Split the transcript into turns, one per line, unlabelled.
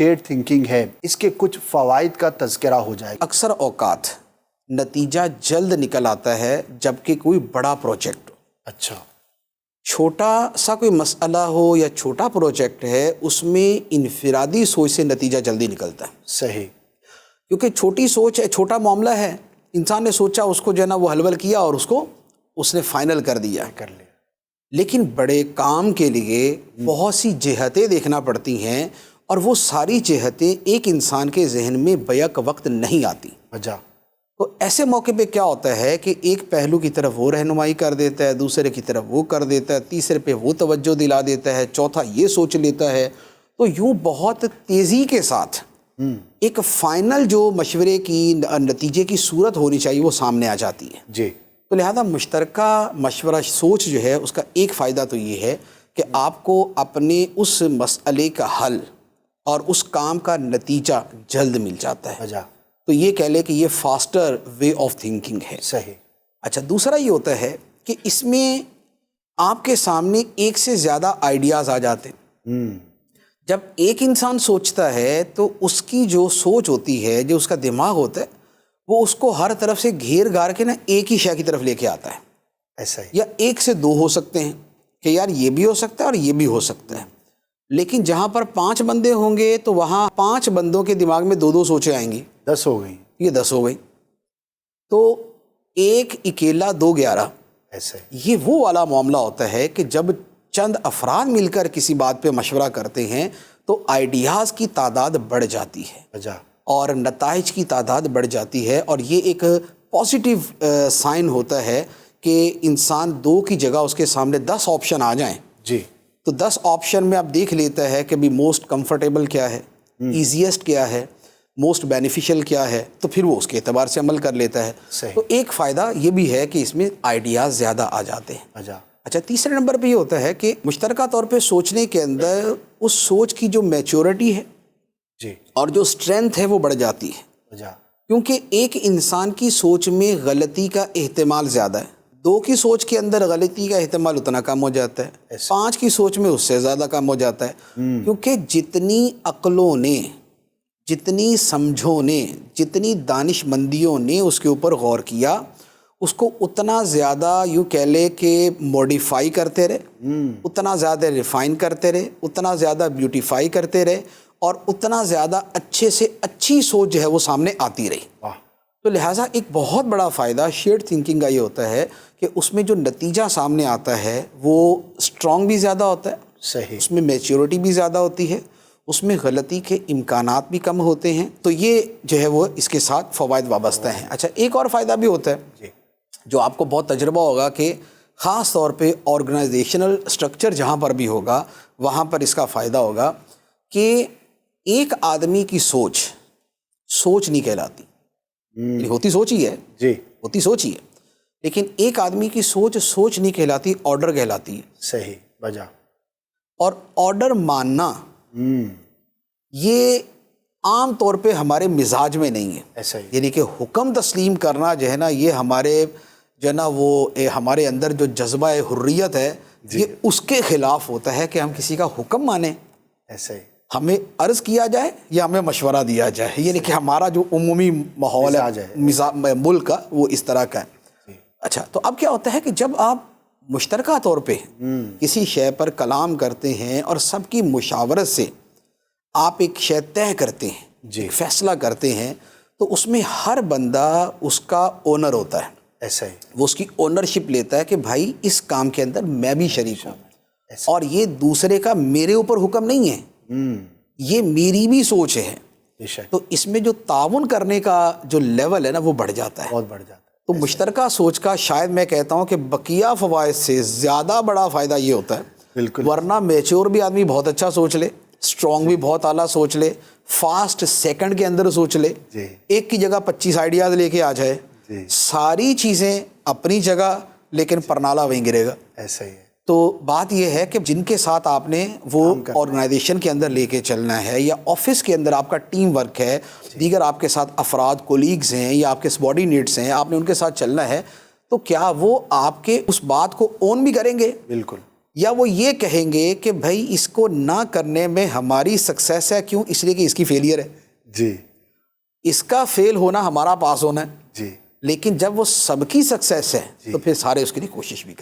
Shared thinking ہے اس کے کچھ فوائد کا تذکرہ ہو جائے.
اکثر اوقات نتیجہ جلد نکل آتا ہے جبکہ کوئی بڑا پروجیکٹ ہو.
اچھا.
چھوٹا سا کوئی مسئلہ ہو یا چھوٹا پروجیکٹ ہے اس میں انفرادی سوچ سے نتیجہ جلدی نکلتا ہے.
صحیح.
کیونکہ چھوٹی سوچ ہے، چھوٹا معاملہ ہے، انسان نے سوچا اس کو جو ہے نا وہ حل کیا اور اس نے فائنل کر دیا. لیکن بڑے کام کے لیے بہت سی جہتیں دیکھنا پڑتی ہیں اور وہ ساری جہتیں ایک انسان کے ذہن میں بیک وقت نہیں آتی. تو ایسے موقع پہ کیا ہوتا ہے کہ ایک پہلو کی طرف وہ رہنمائی کر دیتا ہے، دوسرے کی طرف وہ کر دیتا ہے، تیسرے پہ وہ توجہ دلا دیتا ہے، چوتھا یہ سوچ لیتا ہے. تو یوں بہت تیزی کے ساتھ ایک فائنل جو مشورے کی نتیجے کی صورت ہونی چاہیے وہ سامنے آ جاتی ہے.
جی.
تو لہذا مشترکہ مشورہ سوچ جو ہے اس کا ایک فائدہ تو یہ ہے کہ آپ کو اپنے اس مسئلے کا حل اور اس کام کا نتیجہ جلد مل جاتا ہے. تو یہ کہہ لے کہ یہ فاسٹر وے آف تھنکنگ ہے.
صحیح.
اچھا، دوسرا یہ ہوتا ہے کہ اس میں آپ کے سامنے ایک سے زیادہ آئیڈیاز آ جاتے ہیں. جب ایک انسان سوچتا ہے تو اس کی جو سوچ ہوتی ہے، جو اس کا دماغ ہوتا ہے، وہ اس کو ہر طرف سے گھیر گار کے نا ایک ہی شے کی طرف لے کے آتا ہے.
ایسا ہی.
یا ایک سے دو ہو سکتے ہیں کہ یار یہ بھی ہو سکتا ہے اور یہ بھی ہو سکتا ہے. لیکن جہاں پر 5 بندے ہوں گے تو وہاں 5 بندوں کے دماغ میں 2 سوچیں آئیں گی.
10 ہو گئی.
یہ 10 ہو گئی. تو ایک اکیلا 2 11.
ایسا ہی.
یہ وہ والا معاملہ ہوتا ہے کہ جب چند افراد مل کر کسی بات پہ مشورہ کرتے ہیں تو آئیڈیاز کی تعداد بڑھ جاتی ہے اور نتائج کی تعداد بڑھ جاتی ہے. اور یہ ایک پازیٹیو سائن ہوتا ہے کہ انسان 2 کی جگہ اس کے سامنے 10 آپشن آ جائیں.
جی.
تو 10 آپشن میں اب دیکھ لیتا ہے کہ بھی موسٹ کمفرٹیبل کیا ہے، ایزیسٹ کیا ہے، موسٹ بینیفیشل کیا ہے، تو پھر وہ اس کے اعتبار سے عمل کر لیتا ہے. تو ایک فائدہ یہ بھی ہے کہ اس میں آئیڈیاز زیادہ آ جاتے ہیں. اچھا، تیسرے نمبر پہ یہ ہوتا ہے کہ مشترکہ طور پہ سوچنے کے اندر اس سوچ کی جو میچورٹی ہے
جی
اور جو اسٹرینتھ ہے وہ بڑھ جاتی ہے. کیونکہ ایک انسان کی سوچ میں غلطی کا احتمال زیادہ ہے، 2 کی سوچ کے اندر غلطی کا احتمال اتنا کم ہو جاتا ہے، 5 کی سوچ میں اس سے زیادہ کم ہو جاتا ہے. کیونکہ جتنی عقلوں نے، جتنی سمجھوں نے، جتنی دانش مندیوں نے اس کے اوپر غور کیا، اس کو اتنا زیادہ یوں کہہ لے کہ موڈیفائی کرتے رہے، اتنا زیادہ ریفائن کرتے رہے، اتنا زیادہ بیوٹیفائی کرتے رہے اور اتنا زیادہ اچھے سے اچھی سوچ جو ہے وہ سامنے آتی رہی. تو لہٰذا ایک بہت بڑا فائدہ شیئرڈ تھنکنگ کا یہ ہوتا ہے کہ اس میں جو نتیجہ سامنے آتا ہے وہ اسٹرانگ بھی زیادہ ہوتا ہے.
صحیح.
اس میں میچیورٹی بھی زیادہ ہوتی ہے، اس میں غلطی کے امکانات بھی کم ہوتے ہیں. تو یہ جو ہے وہ اس کے ساتھ فوائد وابستہ ہیں. اچھا، ایک اور فائدہ بھی ہوتا ہے جو آپ کو بہت تجربہ ہوگا کہ خاص طور پہ آرگنائزیشنل اسٹرکچر جہاں پر بھی ہوگا وہاں پر اس کا فائدہ ہوگا کہ ایک آدمی کی سوچ نہیں کہلاتی. ہوتی سوچ ہی ہے،
جی
ہوتی سوچ ہی ہے، لیکن ایک آدمی کی سوچ نہیں کہلاتی، آرڈر کہلاتی ہے.
صحیح. وجہ.
اور آرڈر ماننا یہ عام طور پہ ہمارے مزاج میں نہیں ہے.
ایسا ہی.
یعنی کہ حکم تسلیم کرنا جو ہے نا یہ ہمارے جو ہے نا وہ ہمارے اندر جو جذبہ حریت ہے یہ اس کے خلاف ہوتا ہے کہ ہم کسی کا حکم مانیں.
ایسا ہی.
ہمیں عرض کیا جائے یا ہمیں مشورہ دیا جائے، یعنی کہ ہمارا جو عمومی ماحول ہے ملک کا وہ اس طرح کا ہے. اچھا، تو اب کیا ہوتا ہے کہ جب آپ مشترکہ طور پہ کسی شے پر کلام کرتے ہیں اور سب کی مشاورت سے آپ ایک شے طے کرتے ہیں، ایک فیصلہ کرتے ہیں، تو اس میں ہر بندہ اس کا اونر ہوتا ہے.
ایسا ہی.
وہ اس کی اونرشپ لیتا ہے کہ بھائی اس کام کے اندر میں بھی شریک ہوں اور یہ دوسرے کا میرے اوپر حکم نہیں ہے، یہ میری بھی سوچ ہے. تو اس میں جو تعاون کرنے کا جو لیول ہے نا وہ بڑھ جاتا ہے،
بہت بڑھ جاتا ہے.
تو مشترکہ سوچ کا شاید میں کہتا ہوں کہ بقیہ فوائد سے زیادہ بڑا فائدہ یہ ہوتا ہے.
بالکل.
ورنہ میچور بھی آدمی بہت اچھا سوچ لے، اسٹرانگ بھی بہت اعلیٰ سوچ لے، فاسٹ سیکنڈ کے اندر سوچ لے، ایک کی جگہ 25 آئیڈیاز لے کے آ جائے، ساری چیزیں اپنی جگہ لیکن پرنالہ وہیں گرے گا.
ایسا ہی ہے.
تو بات یہ ہے کہ جن کے ساتھ آپ نے وہ آرگنائزیشن کے اندر لے کے چلنا ہے یا آفس کے اندر آپ کا ٹیم ورک ہے، دیگر آپ کے ساتھ افراد کولیگز ہیں یا آپ کے سبارڈینیٹس ہیں، آپ نے ان کے ساتھ چلنا ہے، تو کیا وہ آپ کے اس بات کو اون بھی کریں گے؟
بالکل.
یا وہ یہ کہیں گے کہ بھائی اس کو نہ کرنے میں ہماری سکسیس ہے، کیوں؟ اس لیے کہ اس کی فیلئر ہے،
جی
اس کا فیل ہونا ہمارا پاس ہونا ہے،
جی
لیکن جب وہ سب کی سکسیس ہے تو پھر سارے اس کے لیے کوشش بھی کریں۔